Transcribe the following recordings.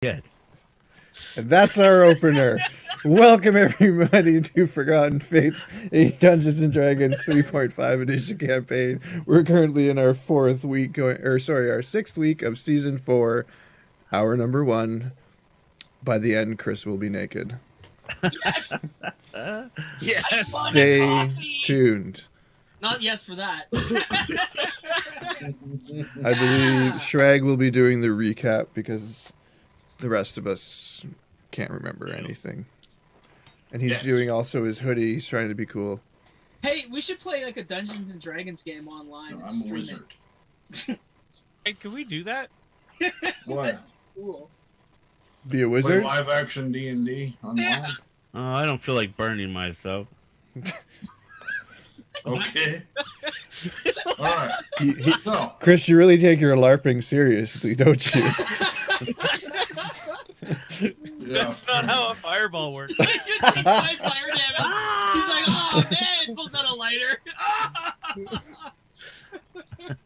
Yeah. And that's our opener. Welcome everybody to Forgotten Fates, a Dungeons and Dragons 3.5 edition campaign. We're currently in our our sixth week of season 4, hour number 1. By the end, Chris will be naked. Yes. Yes. Stay tuned. Not yes for that. I believe Sragg will be doing the recap because the rest of us can't remember anything. And he's doing also his hoodie. He's trying to be cool. Hey, we should play like a Dungeons and Dragons game online. No, and I'm a stream wizard. Hey, can we do that? What? It. Cool. Be a Play wizard? live action D&D online? Yeah. Oh, I don't feel like burning myself. Okay. All right. So, Chris, you really take your LARPing seriously, don't you? yeah. That's not how a fireball works. You take my fire damage. He's like, oh man, pulls out a lighter.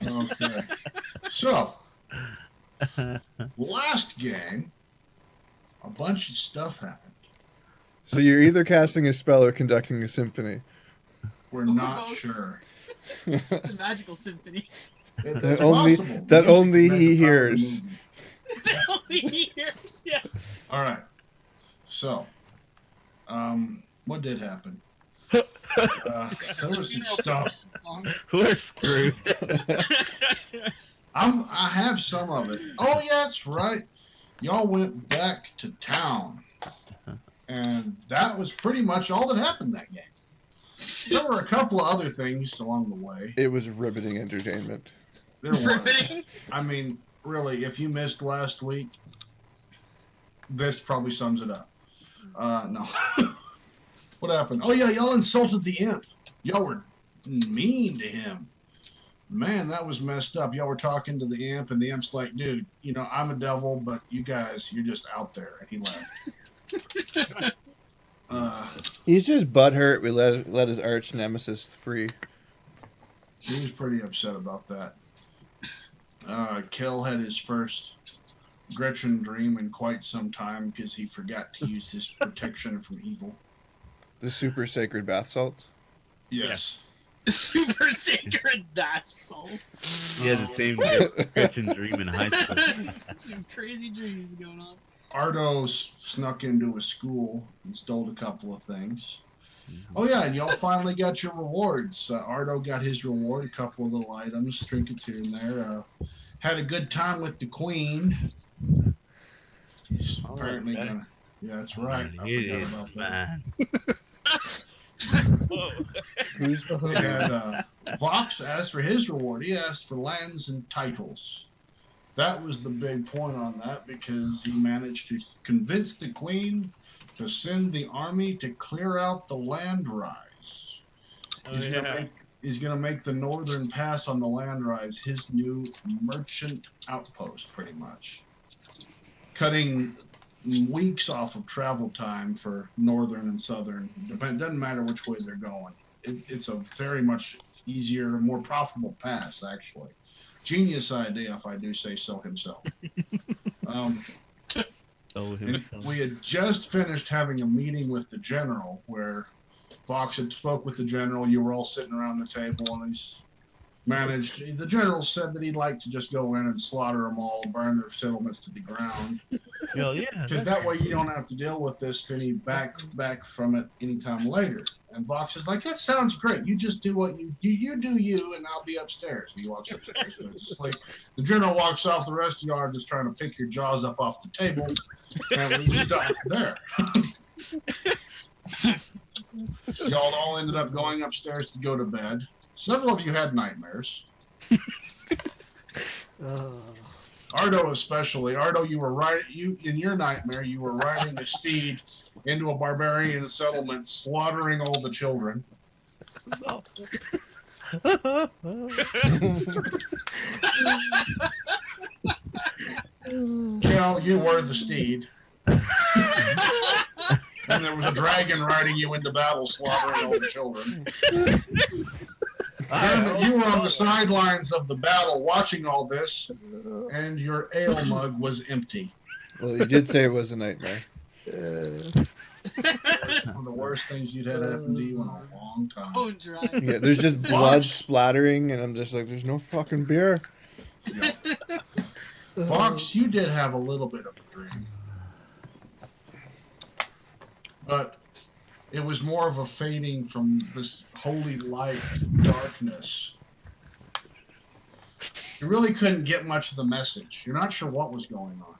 Okay. So, last game, a bunch of stuff happened. So you're either casting a spell or conducting a symphony. We're not sure. It's a magical symphony. It's only- possible. that Music only has he the power of hears. movement. That only he hears. Yeah. All right. So, what did happen? There was some stuff. We're screwed. I have some of it. Oh, yeah, that's right. Y'all went back to town. And that was pretty much all that happened that game. There were a couple of other things along the way. It was riveting entertainment. There was. Riveting. I mean, really, if you missed last week, this probably sums it up. No. What happened? Oh, yeah, y'all insulted the imp. Y'all were mean to him. Man, that was messed up. Y'all were talking to the imp, and the imp's like, dude, you know, I'm a devil, but you guys, you're just out there. And he left. He's just butthurt we let his arch nemesis free. He was pretty upset about that. Kel had his first Gretchen dream in quite some time because he forgot to use his protection from evil. The super sacred bath salts. Yes. Super sacred that soul. He had the same Gretchen dream in high school. Some crazy dreams going on. Ardo snuck into a school and stole a couple of things. Oh, yeah, and y'all finally got your rewards. Ardo got his reward, a couple of little items, trinkets here and there. Had a good time with the queen. He's apparently okay. gonna... Yeah, that's right. I It forgot is, about that. man. Whoa. Who's And Vox asked for his reward. He asked for lands and titles. That was the big point on that because he managed to convince the queen to send the army to clear out the land rise. Oh, He's gonna make the northern pass on the land rise his new merchant outpost, pretty much. Cutting weeks off of travel time for northern and southern. Doesn't matter which way they're going. It's a very much easier, more profitable pass, actually. Genius idea, if I do say so himself. And we had just finished having a meeting with the general where Fox had spoke with the general. You were all sitting around the table, and the general said that he'd like to just go in and slaughter them all, burn their settlements to the ground. Hell yeah. Because that way you don't have to deal with this back from it anytime later. And Vox is like, that sounds great. You just do what you do you, and I'll be upstairs. And he walks upstairs. And it's just like the general walks off. The rest of you are just trying to pick your jaws up off the table, and we stuck there. Y'all all ended up going upstairs to go to bed. Several of you had nightmares. Ardo especially. Ardo, you in your nightmare, you were riding a steed into a barbarian settlement, slaughtering all the children. Kel, you were the steed. And there was a dragon riding you into battle, slaughtering all the children. Dermot, you were on the sidelines of the battle watching all this, and your ale mug was empty. Well, you did say it was a nightmare. One of the worst things you'd had happen to you in a long time. Bone dry. Yeah, there's just blood splattering, and I'm just like, there's no fucking beer. Yeah. Fox, you did have a little bit of a dream. But it was more of a fading from this holy light darkness. You really couldn't get much of the message. You're not sure what was going on.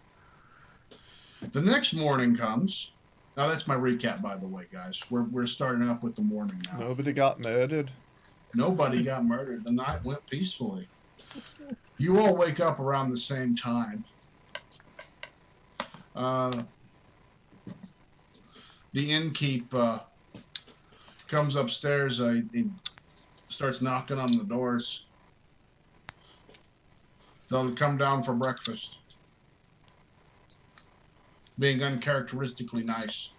The next morning comes. Now that's my recap, by the way, guys. We're starting up with the morning now. Nobody got murdered. Nobody got murdered. The night went peacefully. You all wake up around the same time. The innkeep comes upstairs. He starts knocking on the doors. They'll come down for breakfast. Being uncharacteristically nice.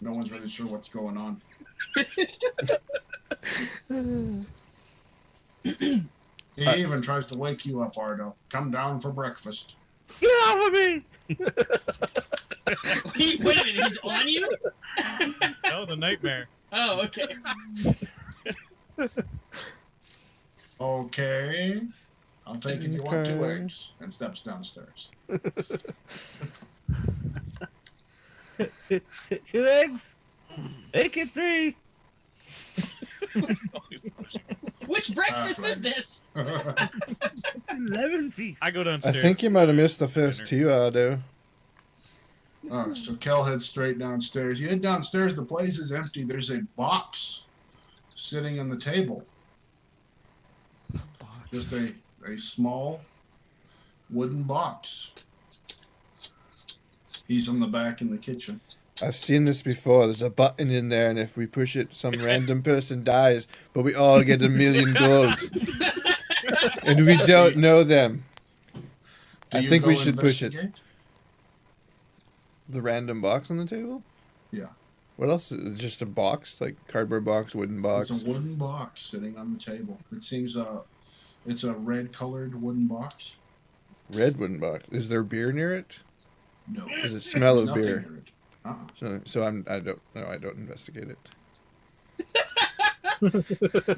No one's really sure what's going on. He even tries to wake you up, Ardo. Come down for breakfast. Get off of me! Wait a minute, he's on you? Oh, the nightmare. Oh, okay. Okay. I'll take it you want 2 eggs. And steps downstairs. 2 eggs? Make it 3. Which breakfast is this? It's 11 cease. I go I downstairs. think you might have missed the first 2, Ardo. So Kel heads straight downstairs. You head downstairs, the place is empty. There's a box sitting on the table. Just a small wooden box. He's on the back in the kitchen. I've seen this before. There's a button in there, and if we push it, some random person dies, but we all get 1,000,000 gold. And we don't know them. Do I you think go we should push it. investigate? The random box on the table? Yeah. What else? It's just a box, like cardboard box, wooden box. It's a wooden box sitting on the table. It seems it's a red-colored wooden box. Red wooden box. Is there beer near it? No. Does it smell of Nothing beer? near it. So I don't investigate it.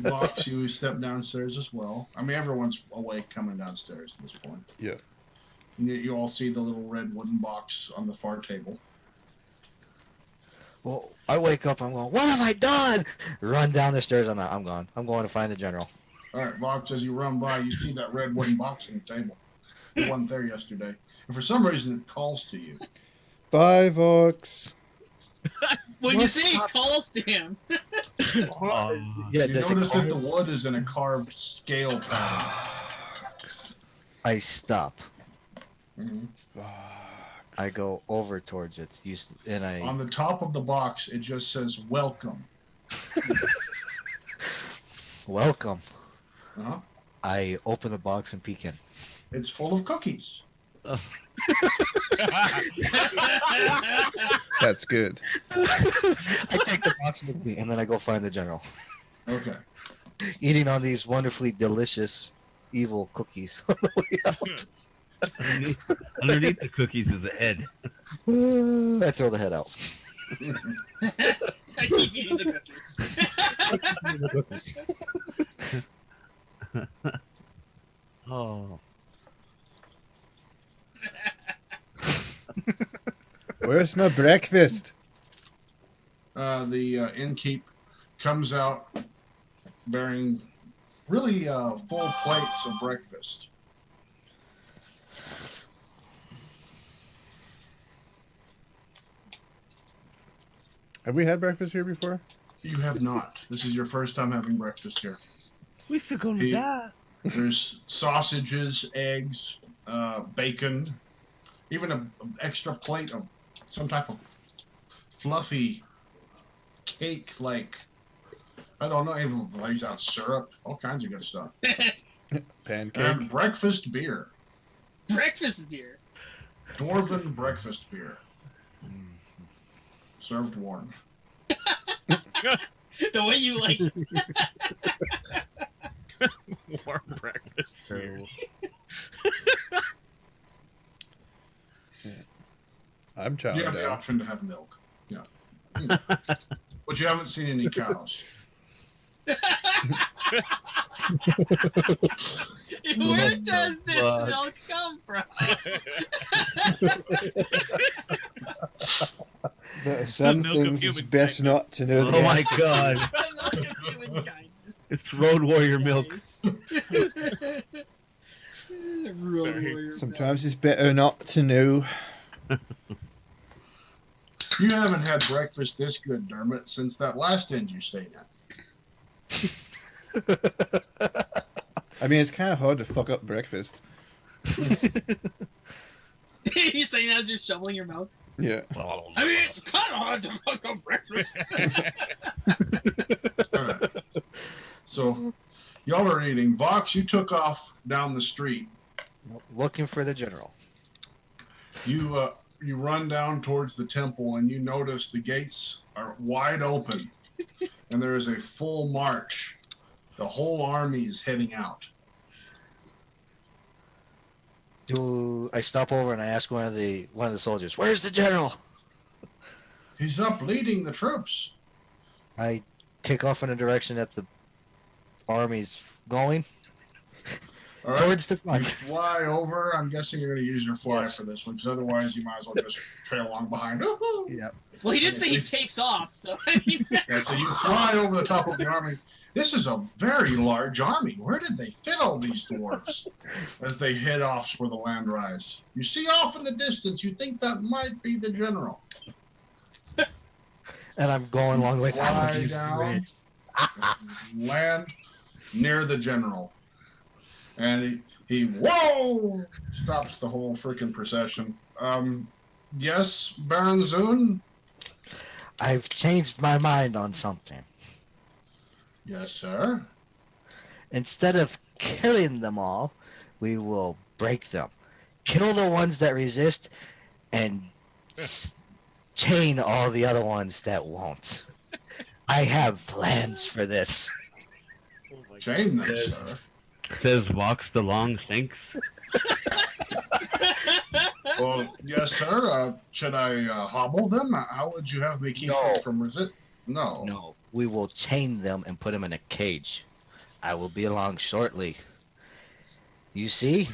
Box, you step downstairs as well. I mean, everyone's awake coming downstairs at this point. Yeah. You all see the little red wooden box on the far table. Well, I wake up, I'm going, what have I done? Run down the stairs, I'm gone. I'm going to find the general. All right, Vox, as you run by, you see that red wooden box on the table. It wasn't there yesterday. And for some reason, it calls to you. Bye, Vox. When you say he calls to him. Yeah, You does notice it that the wood is in a carved scale pattern. I stop. Mhm. Vox. I go over towards it, and I On the top of the box, it just says, welcome. welcome. Uh-huh. I open the box and peek in. It's full of cookies. That's good. I take the box with me, and then I go find the general. Okay. Eating on these wonderfully delicious, evil cookies on the way out. Underneath the cookies is a head. I throw the head out. I keep eating the cookies. Oh. Where's my breakfast? The innkeep comes out bearing really full plates of breakfast. Have we had breakfast here before? You have not. This is your first time having breakfast here. We still gonna Hey. die. There's sausages, eggs, bacon, even an extra plate of some type of fluffy cake, like, I don't know, even lays out syrup, all kinds of good stuff. Pancake. And breakfast beer. Breakfast beer. Dwarven breakfast beer. Served warm. The way you like it. Warm breakfast. Terrible. I'm You chowing have the down. option to have milk. Yeah. But you haven't seen any cows. Where does this Fuck. milk come from? Some milk of things it's human best kindness. not to know the Oh my answer. god. The milk of human kindness. It's Road Warrior milk. Nice. Sorry. Sometimes it's better not to know. You haven't had breakfast this good, Dermot, since that last inn you stayed at. I mean, it's kind of hard to fuck up breakfast. You saying that as you're shoveling your mouth? Yeah. I mean, it's kind of hard to fuck up breakfast. All right. So, y'all are eating. Vox, you took off down the street. Looking for the general. You run down towards the temple, and you notice the gates are wide open, and there is a full march. The whole army is heading out. Do I stop over and I ask one of the soldiers, "Where's the general?" He's up leading the troops. I take off in the direction that the army's going All right. towards the You front. fly over. I'm guessing you're going to use your fly Yes. for this one, because otherwise you might as well just trail along behind. Yeah. Well, he did say he takes off, so I mean, Yeah, so you fly over the top of the army. This is a very large army. Where did they fit all these dwarves? As they head off for the land rise. You see off in the distance, you think that might be the general. And I'm going along with Fly down, land near the general. And he whoa! Stops the whole freaking procession. Yes, Baron Zune? I've changed my mind on something. Yes, sir. Instead of killing them all, we will break them. Kill the ones that resist and chain all the other ones that won't. I have plans for this. Oh my Chain them, Yes. sir. Says Vox the Long Shanks. Well, yes, sir. Should I hobble them? How would you have me keep No. them from resist? No. No, we will chain them and put them in a cage. I will be along shortly. You see?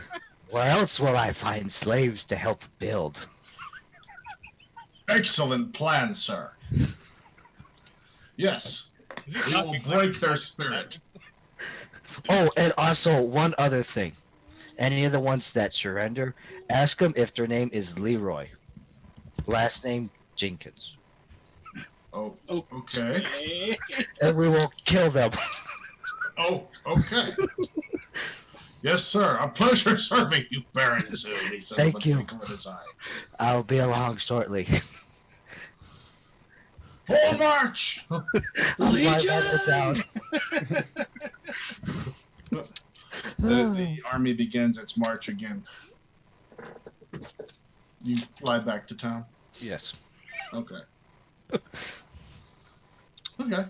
Where else will I find slaves to help build? Excellent plan, sir. Yes, Is he we will talking break like- their spirit. Oh, and also one other thing. Any of the ones that surrender, ask them if their name is Leroy. Last name Jenkins. Oh, okay. okay. And we will kill them. Oh, okay. Yes, sir. A pleasure serving you, Baron Zoom. He says Thank with a you. twinkle in his eye. I'll be along shortly. Full march! I'll fly back down. The army begins its march again. You fly back to town? Yes. Okay. Okay.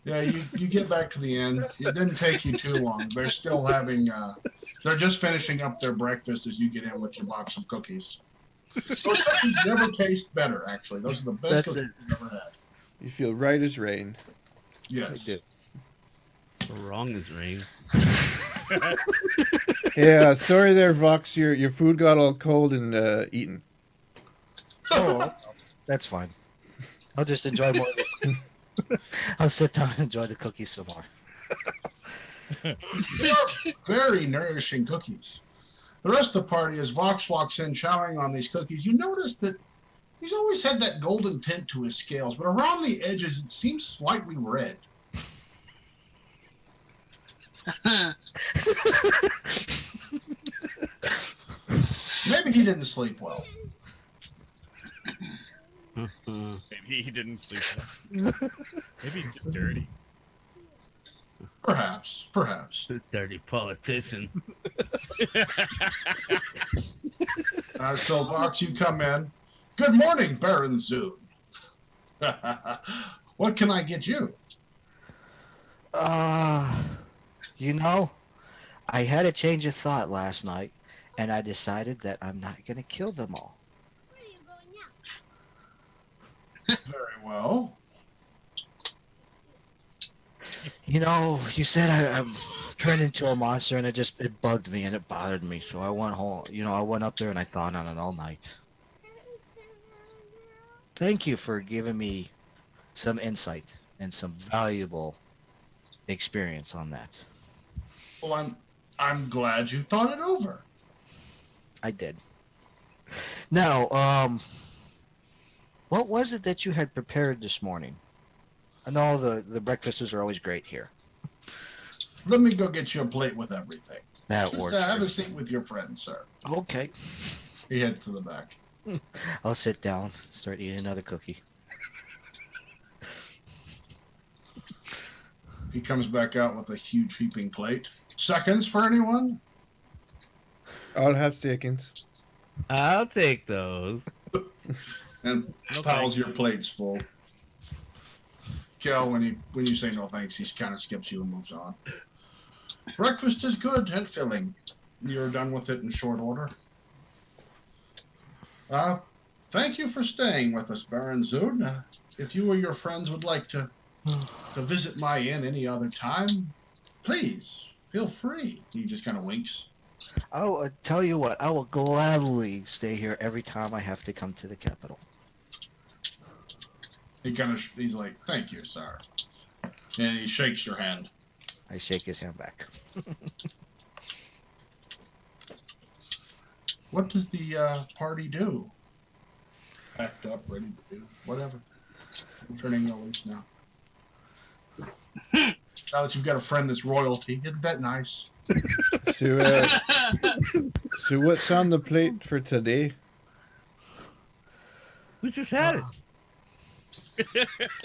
Yeah, you get back to the inn. It didn't take you too long. They're still having, they're just finishing up their breakfast as you get in with your box of cookies. Those cookies never taste better, actually. Those are the best That's cookies it. you've ever had. You feel right as rain. Yes. Wrong as rain. Yeah, sorry there, Vox. Your food got all cold and eaten. Oh, that's fine. I'll just enjoy more. I'll sit down and enjoy the cookies some more. They are very nourishing cookies. The rest of the party, as Vox walks in chowing on these cookies, you notice that he's always had that golden tint to his scales, but around the edges it seems slightly red. Maybe he didn't sleep well. Maybe he didn't sleep well. Maybe he's just dirty. Perhaps. Dirty politician. So, Vox, you come in. Good morning, Baron Zoon. What can I get you? You know, I had a change of thought last night, and I decided that I'm not going to kill them all. Very well. You know, you said I'm turned into a monster, and it bugged me and it bothered me. So I went home. You know, I went up there and I thought on it all night. Thank you for giving me some insight and some valuable experience on that. Well, I'm glad you thought it over. I did. Now, what was it that you had prepared this morning? I know the breakfasts are always great here. Let me go get you a plate with everything. That Just works. have a seat with your friend, sir. Okay. He heads to the back. I'll sit down, start eating another cookie. He comes back out with a huge heaping plate. Seconds for anyone? I'll have seconds. I'll take those. And piles your plates full. Kel, when you say no thanks, he kind of skips you and moves on. Breakfast is good and filling. You're done with it in short order. Thank you for staying with us, Baron Zud. If you or your friends would like to visit my inn any other time, please feel free. He just kind of winks. I'll tell you what, I will gladly stay here every time I have to come to the capital. He's like, thank you, sir. And he shakes your hand. I shake his hand back. What does the party do? Packed up, ready to do whatever. I'm turning you loose now. Now that you've got a friend that's royalty, isn't that nice? So, so what's on the plate for today? We just had it.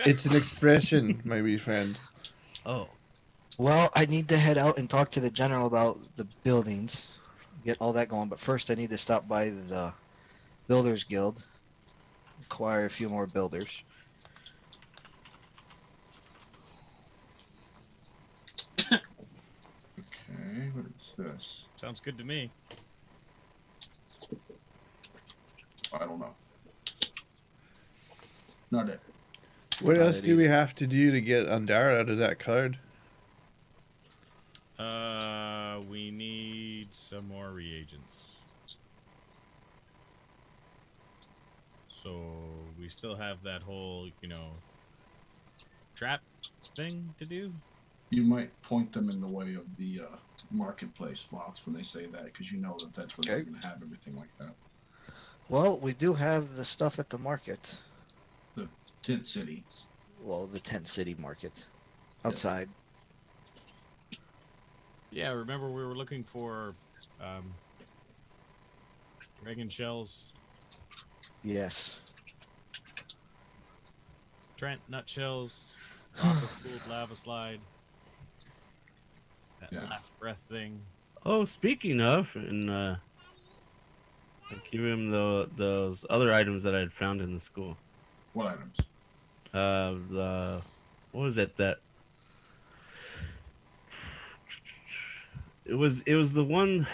It's an expression, my wee friend. Oh. Well, I need to head out and talk to the general about the buildings, get all that going. But first, I need to stop by the Builders Guild, acquire a few more builders. Okay, what is this? Sounds good to me. I don't know. Not it. What Not else it do we have to do to get Andara out of that card? We need some more reagents. So we still have that whole, trap thing to do. You might point them in the way of the marketplace spots when they say that, because you know that's where they're Okay. going to have everything like that. Well, we do have the stuff at the market. The Tent City. Well, the Tent City market. Outside. Yeah, remember we were looking for dragon shells, Yes. Trent nutshells, rock of cooled lava slide, that Yeah. last breath thing. Oh, speaking of, and I give him those other items that I had found in the school. What items? What was it that? It was the one.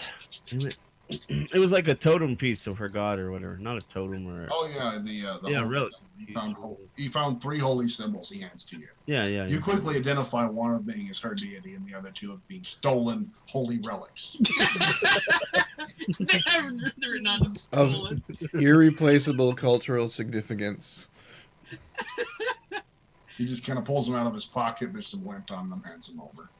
It was like a totem piece of her god or whatever. Not a totem or. Oh yeah, the Yeah, holy really. symbol. He found 3 holy symbols. He hands to you. Yeah. You quickly identify one of being as her deity and the other 2 of being stolen holy relics. They're not stolen. Irreplaceable cultural significance. He just kind of pulls them out of his pocket. There's some lint on them. Hands them over.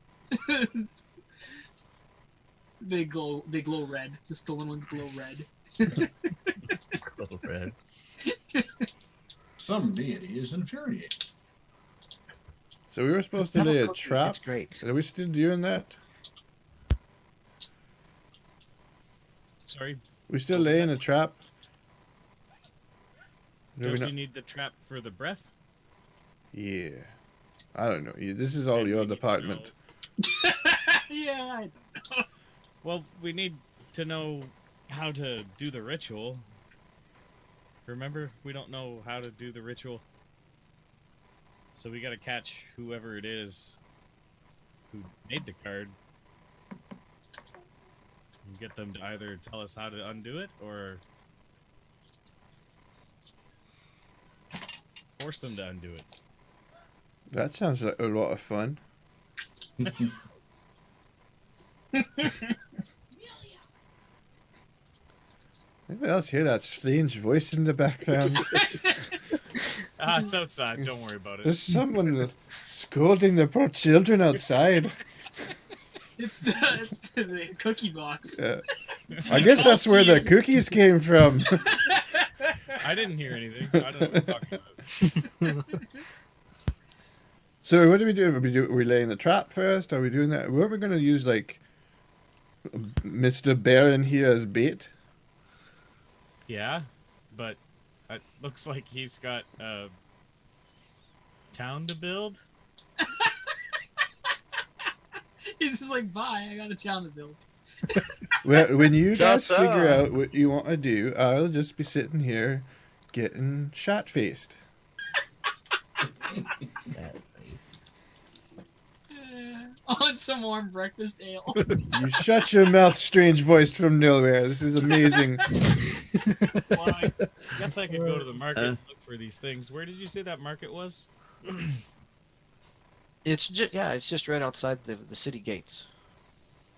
They glow red. The stolen ones glow red. Little red. Some deity is infuriated. So we were supposed to Have lay a cookie, trap. That's great. Are we still doing that? Sorry, We still What was laying that? a trap? Do we don't not? you need the trap for the breath? Yeah. I don't know. This is all Maybe your we need to department. Yeah, I don't know. Well, we need to know how to do the ritual. Remember, we don't know how to do the ritual. So we gotta catch whoever it is who made the card. And get them to either tell us how to undo it, or force them to undo it. That sounds like a lot of fun. Anybody else hear that strange voice in the background? It's outside. Don't worry about it. There's someone scolding the poor children outside. It's the cookie box. Yeah. I guess that's where the cookies came from. I didn't hear anything. I don't know what you're talking about. So what do we do? Are we laying the trap first? Are we doing that? Weren't we going to use, like, Mr. Baron here as bait? Yeah, but it looks like he's got a town to build. He's just like, bye, I got a town to build. Well, when you guys Ta-ta. figure out what you want to do, I'll just be sitting here getting shot-faced. On some warm breakfast ale. You shut your mouth, strange voice from nowhere. This is amazing. Well, I guess I could go to the market and look for these things. Where did you say that market was? It's just right outside the city gates.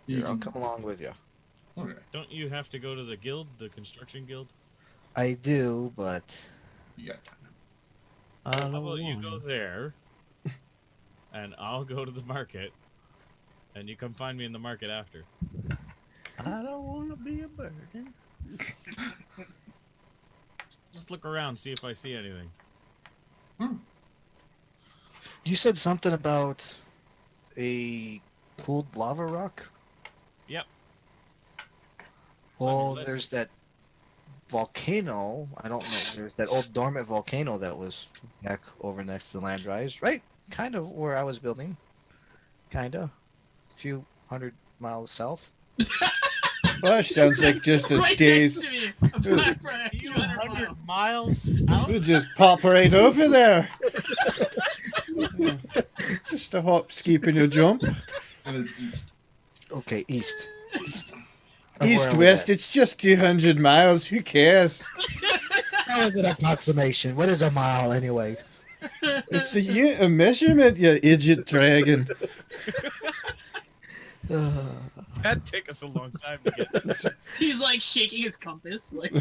You Here, I'll can- come along with you. Okay. Don't you have to go to the guild, the construction guild? I do, but You got time. How about you go there, and I'll go to the market, and you come find me in the market after. I don't want to be a burden. Just look around, see if I see anything. you said something about a cooled lava rock. Yep. Well, on your there's list. that volcano. I don't know. There's that old dormant volcano that was back over next to Landrise, right? Kind of where I was building. Kinda. A few 100 miles south. Well, that sounds like just a Right day's... next to me. A flat for a few hundred 100 miles. miles out? We'll just pop right over there. Just a hop, skip, and a jump. And it's east. Okay, east. East, west, it's just 200 miles. Who cares? How is it an approximation? What is a mile anyway? It's a unit of measurement, you idiot dragon. That'd take us a long time to get. He's like shaking his compass. Like,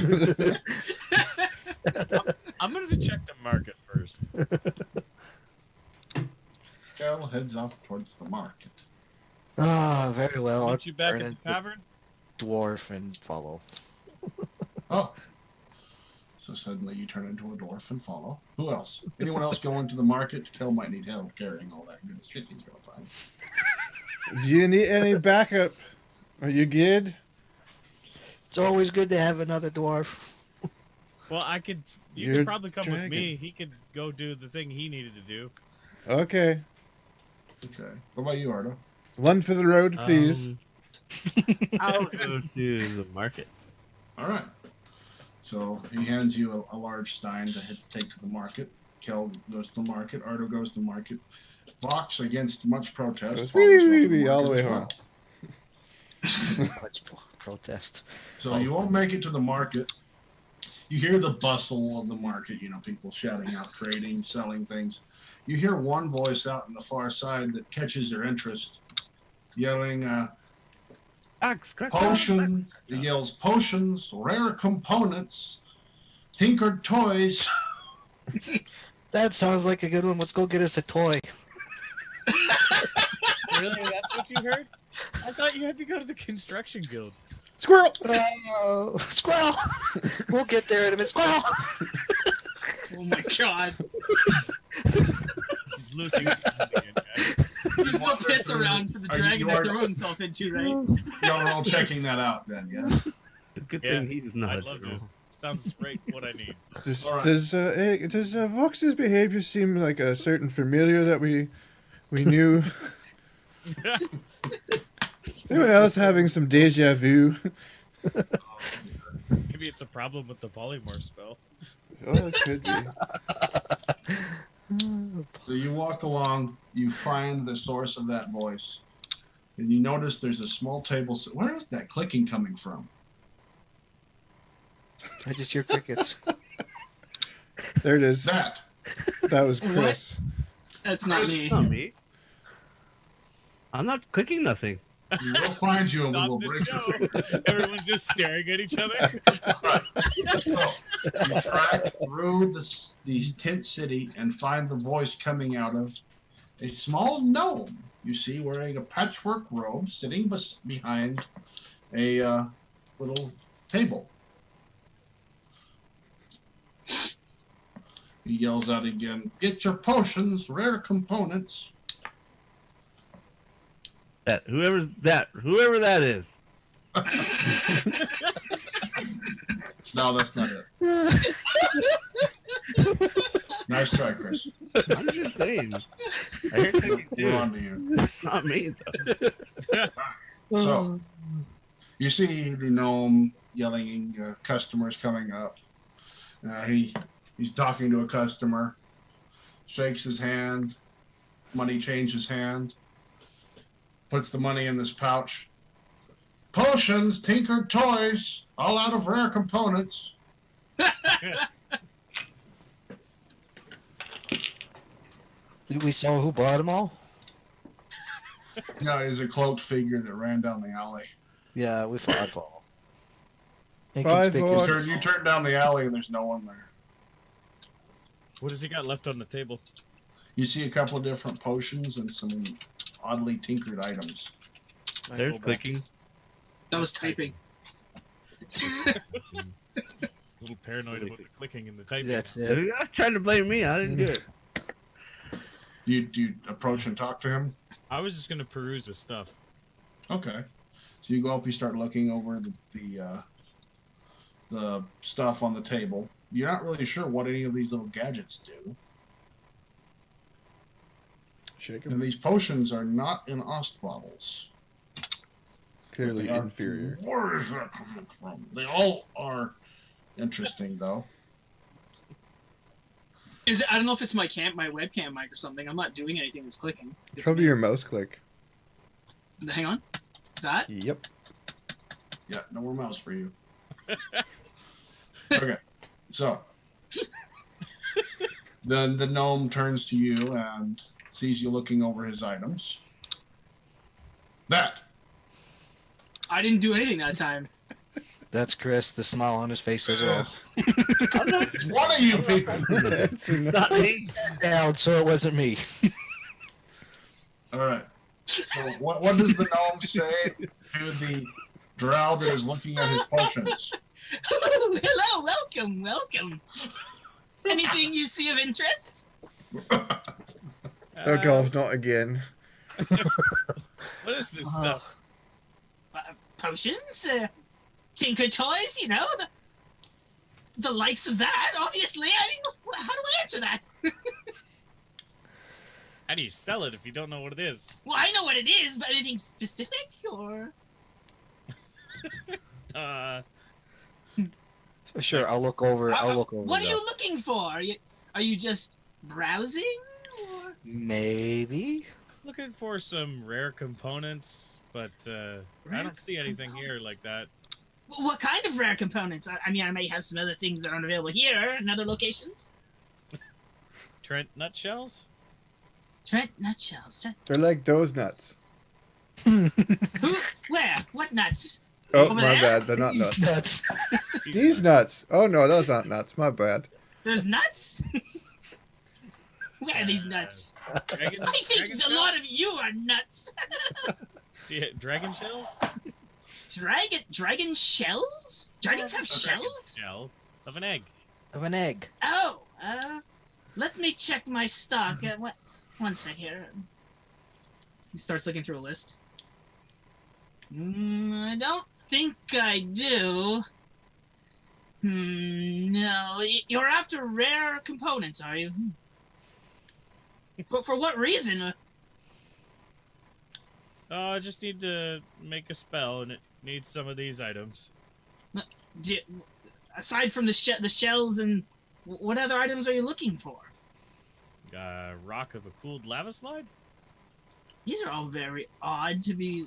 I'm gonna check the market first. Cal heads off towards the market. Very well. I'll Meet you back turn at the into tavern. dwarf and follow. Oh. So suddenly you turn into a dwarf and follow. Who else? Anyone else going to the market? Kel might need help carrying all that good shit he's gonna find. Do you need any backup? Are you good? It's always good to have another dwarf. Well, I could. You You're could probably come with dragon. me. He could go do the thing he needed to do. Okay. Okay. What about you, Ardo? One for the road, please. I'll go to the market. All right. So he hands you a large stein to take to the market. Kel goes to the market. Ardo goes to the market. Vox, against much protest, Goes follows wee, you wee, to the wee, all the market way as well. Let's protest. So you won't make it to the market. You hear the bustle of the market, you know, people shouting out, trading, selling things. You hear one voice out on the far side that catches your interest, yelling, Axe, crack, potions. He yells, potions, rare components, tinkered toys. That sounds like a good one. Let's go get us a toy. Really? That's what you heard? I thought you had to go to the construction guild. Squirrel! Squirrel! We'll get there in a minute. Squirrel! oh my god. He's losing his mind again, guys. There's no pits around for the Are you- dragon you to are- throw himself into, right? Y'all are all checking that out then, yeah? Good Yeah, thing he's not. I'd love to. Sounds right what I need. Does, All right. does Vox's behavior seem like a certain familiar that we knew? Anyone else having some deja vu? Maybe it's a problem with the polymorph spell. Oh, it could be. So you walk along, you find the source of that voice, and you notice there's a small table. Where is that clicking coming from? I just hear crickets. There it is. That. That was What? Chris. That's not me. Not me. I'm not clicking nothing. We will find you and we Stop will the break your show. finger. Everyone's just staring at each other. So, you track through the tent city and find the voice coming out of a small gnome you see wearing a patchwork robe sitting behind a little table. He yells out again, "Get your potions, rare components." Whoever that is. No, that's not it. Nice try, Chris. I'm just saying. I hear clicking We're too. on to you. Not me though. So, you see the gnome yelling, customers coming up. He's talking to a customer, shakes his hand, money changes hand, puts the money in this pouch. Potions, tinkered toys, all out of rare components. We saw who bought them all? No, he's a cloaked figure that ran down the alley. Yeah, we fought all. Five Inconspicuous. You turn down the alley and there's no one there. What has he got left on the table? You see a couple of different potions and some oddly tinkered items. There's clicking. That was typing. A little paranoid about the clicking and the typing. That's You're it. not trying to blame me. I didn't do it. You approach and talk to him. I was just gonna peruse the stuff. Okay. So you go up, you start looking over the stuff on the table. You're not really sure what any of these little gadgets do. Shake And him. these potions are not in Ost bottles. Clearly They are- inferior. Where is that coming from? They all are interesting, though. I don't know if it's my webcam mic or something. I'm not doing anything that's clicking. It's It's probably me. your mouse click. Hang on. That? Yep. Yeah, no more mouse for you. Okay, so then the gnome turns to you and sees you looking over his items. That. I didn't do anything that time. That's Chris, the smile on his face as well. It's one of you people. It's It's not me. Down, so it wasn't me. All right. So what does the gnome say to the drow that is looking at his potions? Hello, welcome. Anything you see of interest? Oh god, not again. What is this stuff? Potions? Tinker toys, you know? The likes of that, obviously. I mean, how do I answer that? How do you sell it if you don't know what it is? Well, I know what it is, but anything specific, or? Sure, I'll look over. What are the- you looking for? Are you just browsing? Or? Maybe. Looking for some rare components, but I Rare don't see anything here components? like that. What kind of rare components? I mean, I may have some other things that aren't available here in other locations. Trent nutshells? Trent nutshells. They're like those nuts. Who? Where? What nuts? Oh, Over my there? bad. They're not nuts. Nuts. These nuts. Oh no, those aren't nuts. My bad. There's nuts? Where are these nuts? Dragon, I think dragon a shell? lot of you are nuts. Dragon shells? Dragon shells? Dragons have Dragon shells? shell of an egg. Of an egg. Oh, let me check my stock. One sec here. He starts looking through a list. I don't think I do. No. You're after rare components, are you? But for what reason? I just need to make a spell, and it needs some of these items. Aside from the shells, and what other items are you looking for? Rock of a cooled lava slide? These are all very odd to be.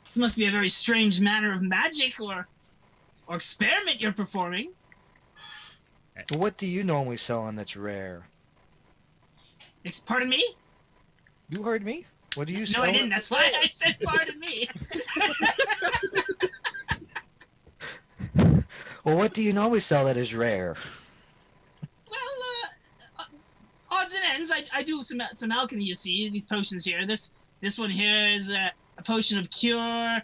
This must be a very strange manner of magic or experiment you're performing. What do you normally sell on that's rare? Pardon me? You heard me? What do you say? No, I didn't. That's why I said pardon me. Well, what do you normally sell that is rare? Well, odds and ends. I do some alchemy. You see these potions here. This one here is a potion of cure.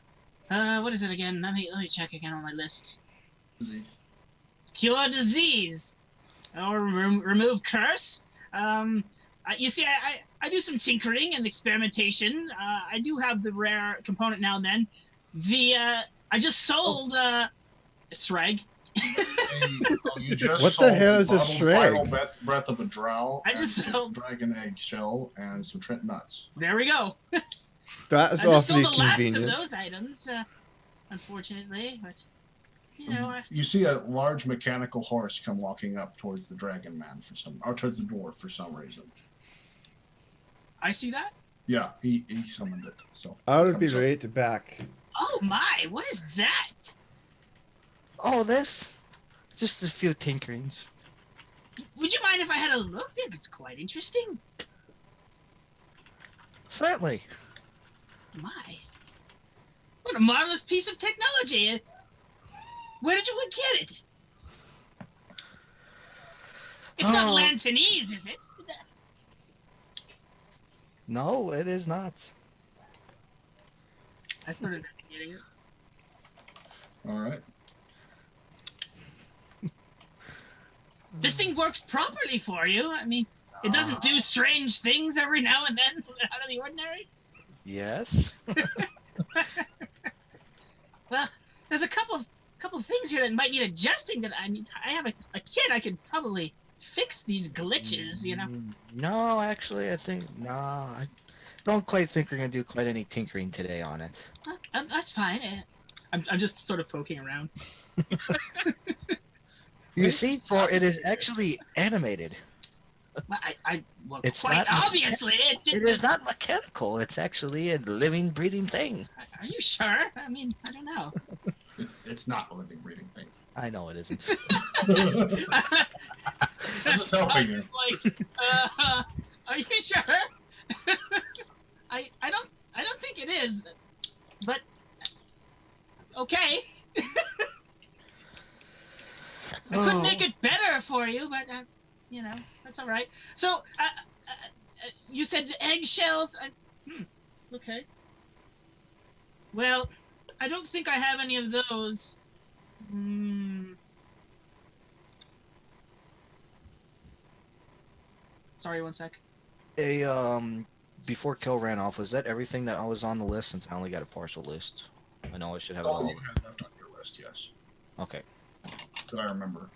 What is it again? Let me check again on my list. Cure disease, or remove curse. You see, I do some tinkering and experimentation. I do have the rare component now and then. I just sold Sragg. You just What the hell is a bottled Sragg? final breath of a drow. I just and sold- dragon egg shell and some Trent nuts. There we go. That's I just awfully sold the last of convenient. those items, unfortunately, but you know. You see a large mechanical horse come walking up towards the dragon man or towards the dwarf for some reason. I see that. Yeah, he summoned it. So I would be comes up. ready to back. Oh my! What is that? Oh, this? Just a few tinkerings. Would you mind if I had a look? It's quite interesting. Certainly. My, what a marvelous piece of technology! Where did you get it? It's not Oh. Lantanese, is it? No, it is not. I started investigating it. All right. This thing works properly for you. I mean, it doesn't do strange things every now and then out of the ordinary. Yes. Well, there's a couple of things here that might need adjusting. That I mean, I have a kid. I could probably fix these glitches. You know. No, actually, I think I don't quite think we're gonna do quite any tinkering today on it. That's fine. I'm just sort of poking around. You see, for it is actually animated. Well, It's quite not- obviously it It is not mechanical. It's actually a living, breathing thing. Are you sure? I mean, I don't know. It's not a living, breathing thing. I know it isn't. I'm just helping you. Like, are you sure? I don't think it is, but okay. I couldn't make it better for you, but you know, that's all right. So, you said eggshells. Okay. Well, I don't think I have any of those. Sorry, one sec. Before Kel ran off, was that everything that was on the list? Since I only got a partial list, I know I should have it All all. you had left on your list, yes, Okay. that I remember.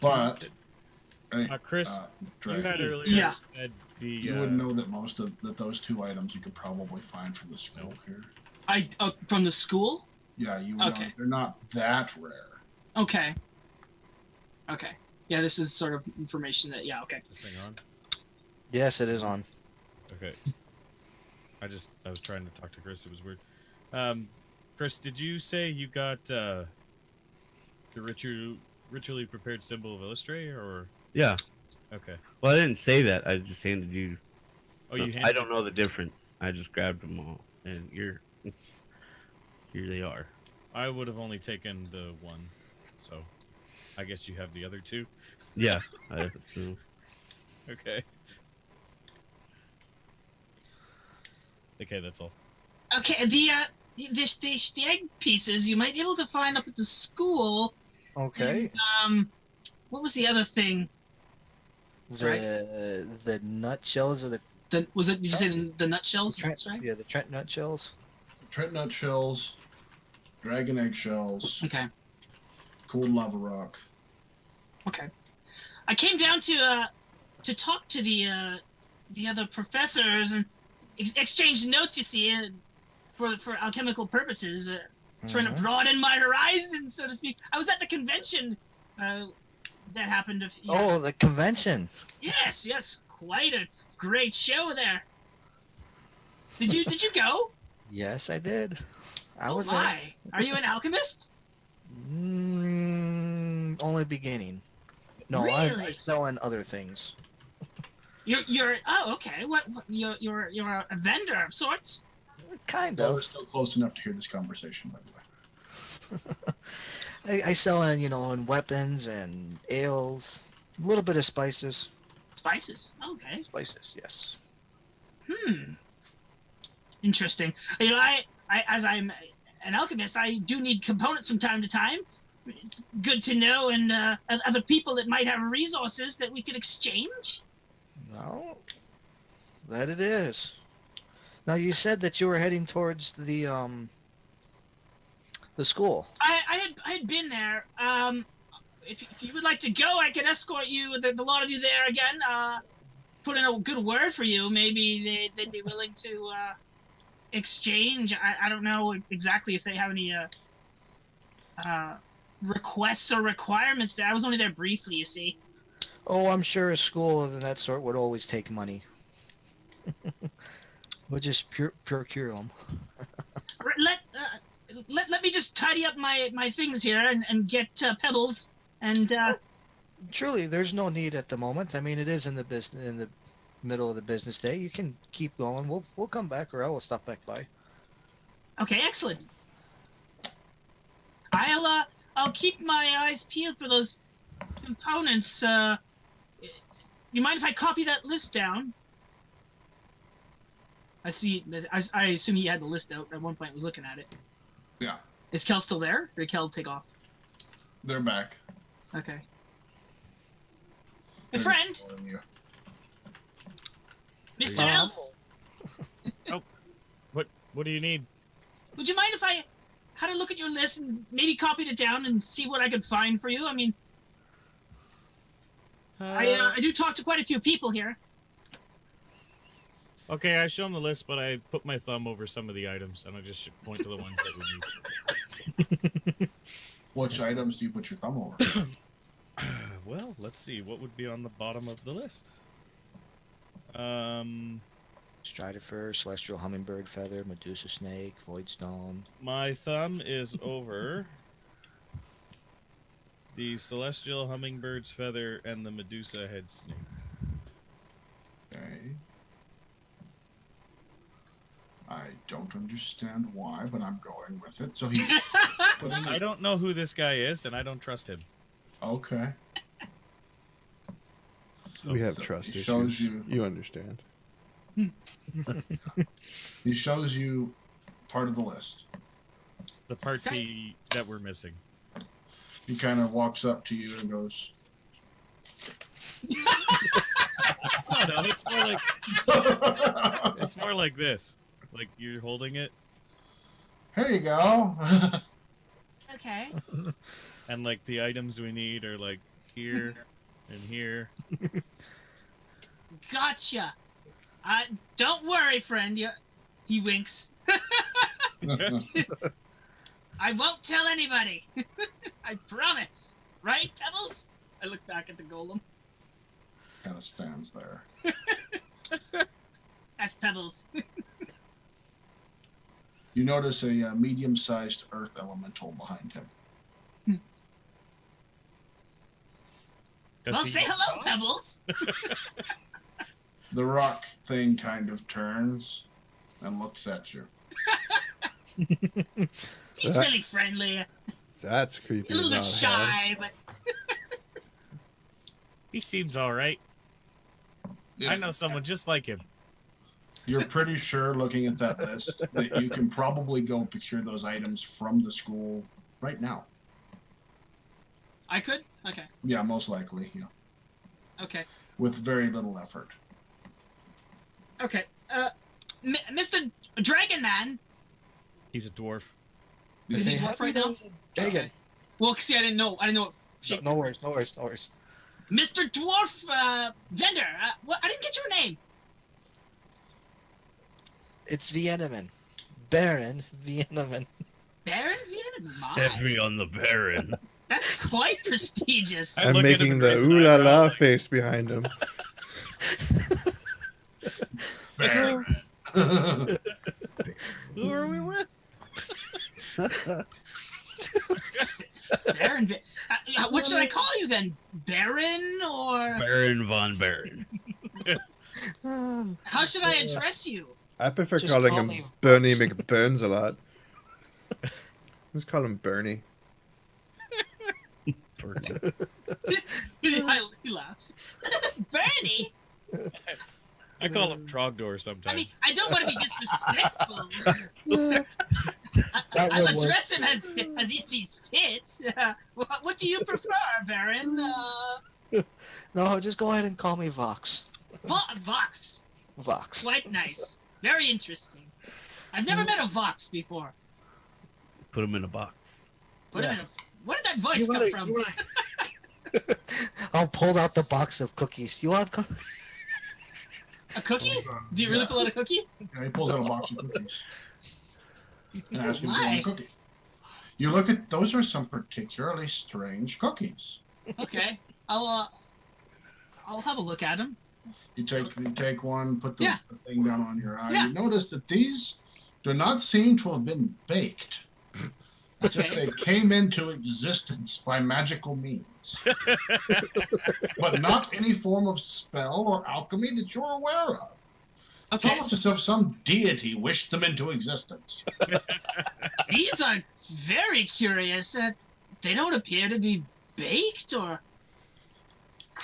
But Chris, you Dragon, had earlier Yeah. said the you would know that those two items you could probably find from the school here. From the school. Yeah, you would Okay. know they're not that rare. Okay. Okay. Yeah, this is sort of information that. Yeah. Okay. this thing on. Yes, it is on. Okay. I was trying to talk to Chris. It was weird. Chris, did you say you got the ritually prepared symbol of Illustrator, or? Yeah. Okay. Well, I didn't say that. I just handed you. Oh, some. you. I don't know the difference. I just grabbed them all, and here they are. I would have only taken the one, so I guess you have the other two. Yeah. I assume. Okay. Okay, that's all. Okay. The egg pieces you might be able to find up at the school. Okay. And, what was the other thing? The nutshells or the Did you say the nutshells? Trent, That's right. yeah, the Trent nutshells. Trent nut shells, dragon egg shells, Okay. cooled lava rock. Okay. I came down to talk to the other professors and exchange notes. You see, for alchemical purposes, trying to Mhm. broaden my horizons, so to speak. I was at the convention that happened. Oh, the convention. Yes, quite a great show there. Did you go? Yes, I did. I Oh was my! Are you an alchemist? there. Only beginning. No, I'm Really? selling other things. You're oh okay. What you're a vendor of sorts? Kind Well, we're of. still close enough to hear this conversation, by the way. I sell in, in weapons and ales, a little bit of spices. Spices. Okay. Spices, yes. Interesting. I as I'm an alchemist, I do need components from time to time. It's good to know, and other people that might have resources that we could exchange. Well, that it is. Now you said that you were heading towards the school. I had been there. If you would like to go, I could escort you, the lot of you there again. Put in a good word for you. Maybe they'd be willing to exchange. I don't know exactly if they have any requests or requirements there. I was only there briefly, you see. Oh, I'm sure a school of that sort would always take money. We'll just procure them. Let me just tidy up my things here and get pebbles and. Truly, there's no need at the moment. I mean, it is in the middle of the business day. You can keep going. We'll come back, or I will stop back by. Okay, excellent. I'll keep my eyes peeled for those components. You mind if I copy that list down? I see. I assume he had the list out at one point. Was looking at it. Yeah, Is Kel still there? Or did Kel take off? they're back. Okay. Hey, They're friend, following you. Mr. Elf, What do you need? would you mind if I had a look at your list and maybe copied it down and see what I could find for you? I mean, I do talk to quite a few people here. Okay, I show him the list, but I put my thumb over some of the items, and I just point to the ones that we need. Which items do you put your thumb over? Well, let's see. What would be on the bottom of the list? Strider, celestial hummingbird feather, Medusa snake, void stone. My thumb is over the celestial hummingbird's feather and the Medusa head snake. Okay. I don't understand why, but I'm going with it. So he's. I don't know who this guy is, and I don't trust him. Okay. We have So trust he shows issues. you- You understand. He shows you part of the list. The parts that we're missing. He kind of walks up to you and goes, Oh, no, it's more like this. Like you're holding it, "Here you go." Okay. and like the items we need are like here and here. Gotcha. Don't worry, friend. He winks. I won't tell anybody. I promise. Right, Pebbles? I look back at the golem. Kind of stands there. That's Pebbles. You notice a medium-sized earth elemental behind him. Does Well, he- say hello, Pebbles. The rock thing kind of turns and looks at you. He's really friendly. That's creepy. A little bit as all hell. shy, but He seems all right. I know someone just like him. You're pretty sure, looking at that list, that you can probably go procure those items from the school right now. I could? Okay. Yeah, most likely. Yeah, Okay. with very little effort. Okay. Mr. Dragon Man. He's a dwarf. Is he dwarf right now? Dragon. Well, see, I didn't know what shape. No worries. Mr. Dwarf vendor. What? I didn't get your name. It's Viennaman. Baron Viennaman. Baron Vienna. My. Heavy on the Baron. That's quite prestigious. I I'm look at him making and the raise an ooh la eyebrow, la like- face behind him. Who are we with? Baron. What should I call you then? Baron or Baron von Baron. how should I address you? I prefer Just calling call him me Bernie McBurns a lot. Let's call him Bernie. Bernie. He laughs. Bernie? I call him Trogdor I sometimes. mean, I don't want to be disrespectful. I'll address him as he sees fit. What do you prefer, Baron? No, just go ahead and call me Vox. Vox. Vox. Quite nice. Very interesting. I've never met a Vox before. Put him in a box. Where did that voice You come wanna- from? you wanna- I'll pull out the box of cookies. You want cookies? A cookie? Do you really pull out a cookie? Yeah, he pulls out a box of cookies and asks him to Why? a cookie. You look at those are some particularly strange cookies. Okay, I'll have a look at them. You take one, put the, Yeah. the thing down on your eye. Yeah. You notice that these do not seem to have been baked. As if Okay. they came into existence by magical means. But not any form of spell or alchemy that you're aware of. It's Okay, almost as if some deity wished them into existence. these are very curious. They don't appear to be baked or.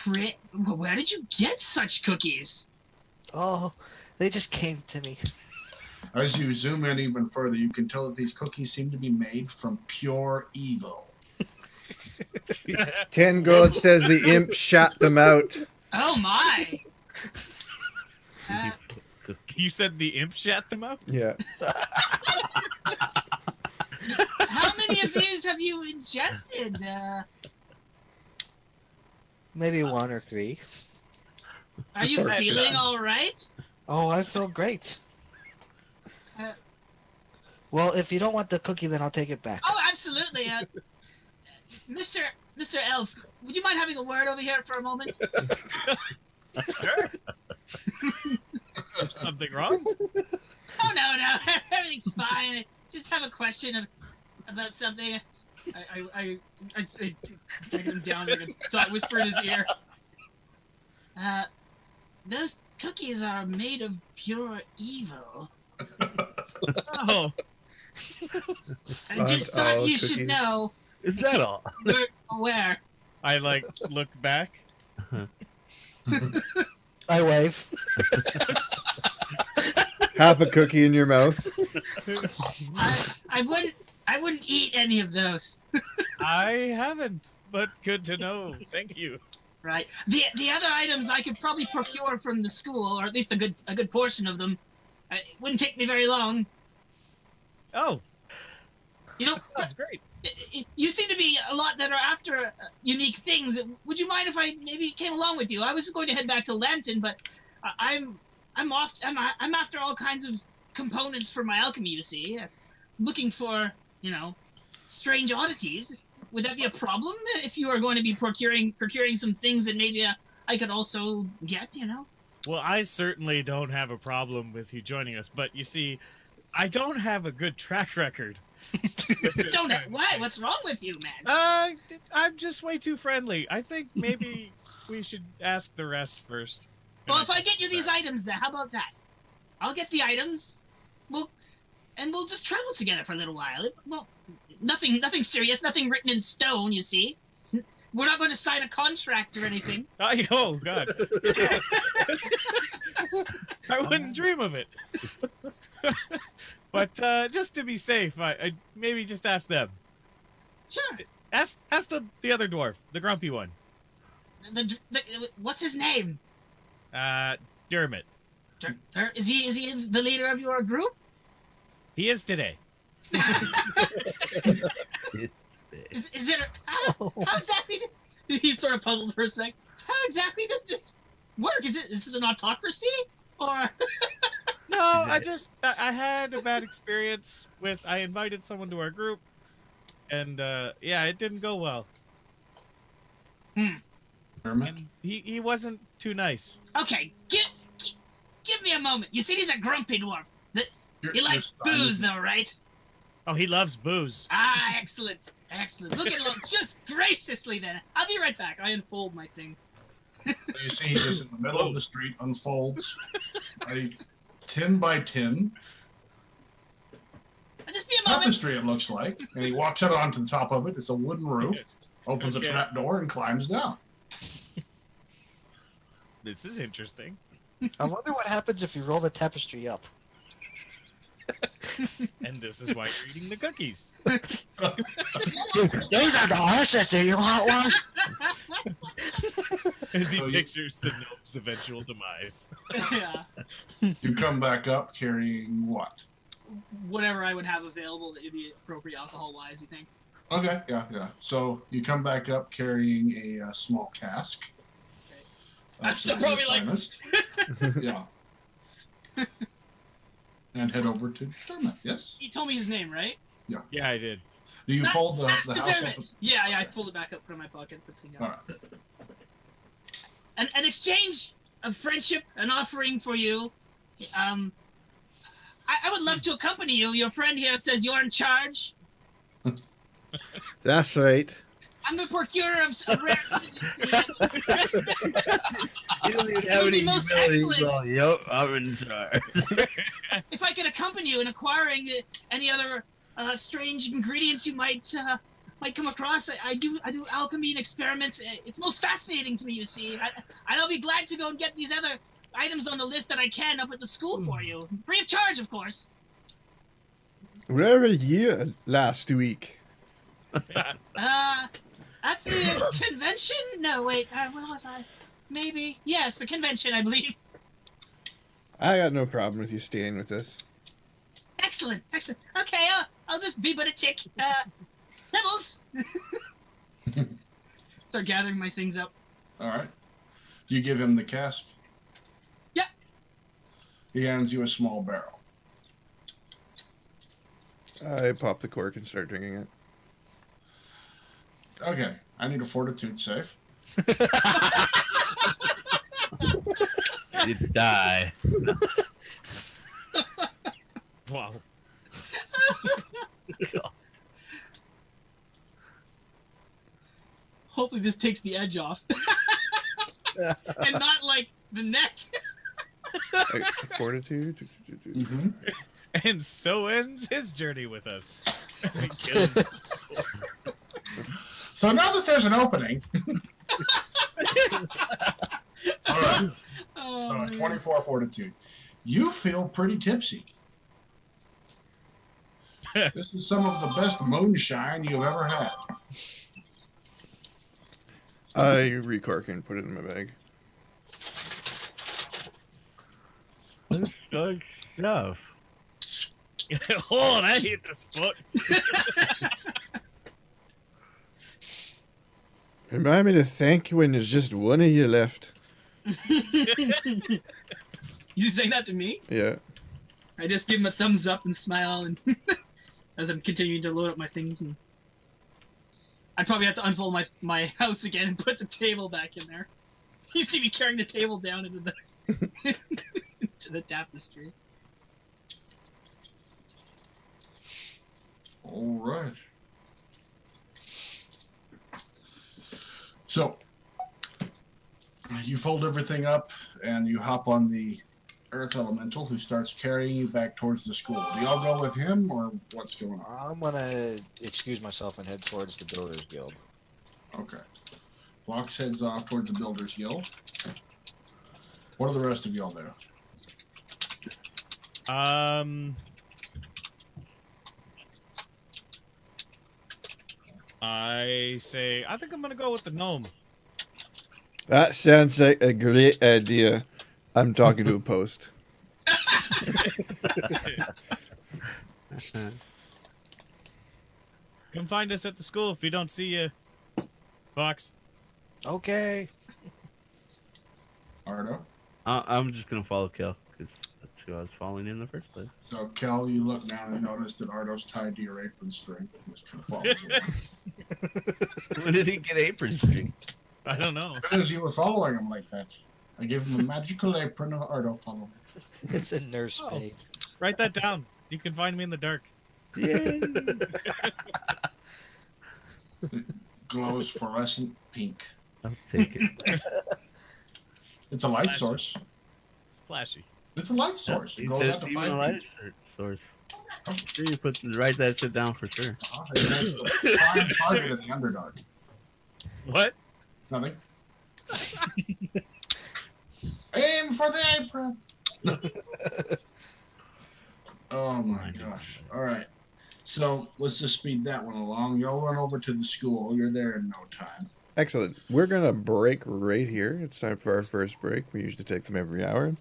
Where did you get such cookies? Oh, they just came to me. As you zoom in even further, you can tell that these cookies seem to be made from pure evil. 10 gold says the imp shot them out. Oh my! You said the imp shat them out? Yeah. How many of these have you ingested? Maybe one or three. Are you feeling all right? Oh, I feel great. Uh, Well, if you don't want the cookie, then I'll take it back. Oh, absolutely. Mr. Elf, would you mind having a word over here for a moment? Sure. Is there something wrong? Oh, no. Everything's fine. I just have a question about something. I take him down and whisper in his ear. Those cookies are made of pure evil. Oh, I just thought all you should cookies. know. Is that all? You're aware. I like look back. I wave. Half a cookie in your mouth. I wouldn't eat any of those. I haven't, but good to know. Thank you. Right. The other items I could probably procure from the school, or at least a good portion of them. It wouldn't take me very long. Oh, You know, that sounds great. you seem to be a lot that are after unique things. Would you mind if I maybe came along with you? I was going to head back to Lantern, but I'm after all kinds of components for my alchemy. You see, looking for strange oddities. Would that be a problem if you are going to be procuring some things that maybe I could also get? Well, I certainly don't have a problem with you joining us, but you see, I don't have a good track record. with this Don't kind of why? thing. What's wrong with you, man? I'm just way too friendly. I think maybe we should ask the rest first. Well, if I get you these items, then how about that? I'll get the items. We'll just travel together for a little while. Nothing serious, nothing written in stone. You see, we're not going to sign a contract or anything. Oh God! I wouldn't dream of it. But just to be safe, I maybe just ask them. Sure. Ask the other dwarf, the grumpy one. What's his name? Dermot. Is he the leader of your group? He is today. Is it? How exactly? He's sort of puzzled for a sec. How exactly does this work? Is this an autocracy or? No, I had a bad experience with. I invited someone to our group, and yeah, it didn't go well. Dermot? And he wasn't too nice. Okay, give me a moment. You see, he's a grumpy dwarf. He You're likes signing- booze, though, right? Oh, he loves booze. Ah, excellent. Excellent. Look at him just graciously then. I'll be right back. I unfold my thing. So you see, he just in the middle of the street unfolds a 10 by 10 Just be a moment. tapestry, it looks like, and he walks out onto the top of it. It's a wooden roof, opens a Okay. trap door, and climbs down. This is interesting. I wonder what happens if you roll the tapestry up. And this is why you're eating the cookies. These are the horses. Do you want one? As he So you- pictures the gnome's eventual demise. Yeah. You come back up carrying what? Whatever I would have available that would be appropriate alcohol-wise, you think? Okay, yeah. So you come back up carrying a small cask. I'm of still some of probably your finest. Yeah. And head over to Dermot, yes? You told me his name, right? Yeah, I did. Do you fold the Master house Dermot. up? Yeah, I fold it back up, put it in my pocket, put the thing up. Alright. An exchange of friendship, an offering for you. I would love to accompany you. Your friend here says you're in charge. That's right. I'm the procurer of rare. You don't even It have would be any most humility. excellent. Well, yep, I'm in charge. If I could accompany you in acquiring any other strange ingredients you might come across, I do alchemy and experiments. It's most fascinating to me. You see, I'll be glad to go and get these other items on the list that I can up at the school for you, free of charge, of course. Where were you last week? At the convention? No, wait. Where was I? Maybe. Yes, the convention, I believe. I got no problem with you staying with us. Excellent. Okay, I'll just be but a tick. Pebbles. Start gathering my things up. Alright. You give him the cask? Yeah. He hands you a small barrel. I pop the cork and start drinking it. Okay, I need a fortitude save. You die. Wow. Hopefully this takes the edge off. And not like the neck. Fortitude? Mm-hmm. And so ends his journey with us. As he kills. So now that there's an opening, all right. Oh, So man. 24 fortitude. You feel pretty tipsy. This is some of the best moonshine you've ever had. I recork and put it in my bag. What's good stuff? Oh, that hit the spot. Remind me to thank you when there's just one of you left. You saying that to me? Yeah. I just give him a thumbs up and smile, and as I'm continuing to load up my things, and I'd probably have to unfold my house again and put the table back in there. You see me carrying the table down into the into the tapestry. All right. So you fold everything up and you hop on the earth elemental who starts carrying you back towards the school. Do y'all go with him or what's going on? I'm gonna excuse myself and head towards the Builders Guild. Okay. Fox heads off towards the Builders Guild. What do the rest of y'all do? I think I'm gonna go with the gnome. That sounds like a great idea. I'm talking to a post. Come find us at the school if we don't see you, Fox. Okay. Ardo? I'm just gonna follow Kel because that's who I was following in the first place. So, Kel, you look down and notice that Ardo's tied to your apron string. Just kind of follows along. When did he get apron string? I don't know. As you were following him like that, I give him a magical apron of Ardo follow. It's a nurse maid. Write that down. You can find me in the dark. Yay. Glows fluorescent pink. I'll take it. It's a light source. It's flashy. It's a light source. It He goes says out to even a 5 light feet. source. Sure, you write that shit down for sure. Prime target of the Underdark. What? Nothing. Aim for the apron. Oh my gosh. All right. So let's just speed that one along. You'll run over to the school. You're there in no time. Excellent. We're going to break right here. It's time for our first break. We usually take them every hour.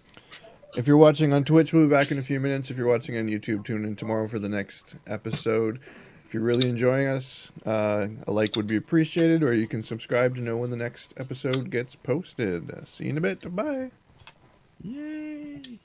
If you're watching on Twitch, we'll be back in a few minutes. If you're watching on YouTube, tune in tomorrow for the next episode. If you're really enjoying us, a like would be appreciated, or you can subscribe to know when the next episode gets posted. See you in a bit. Bye. Yay.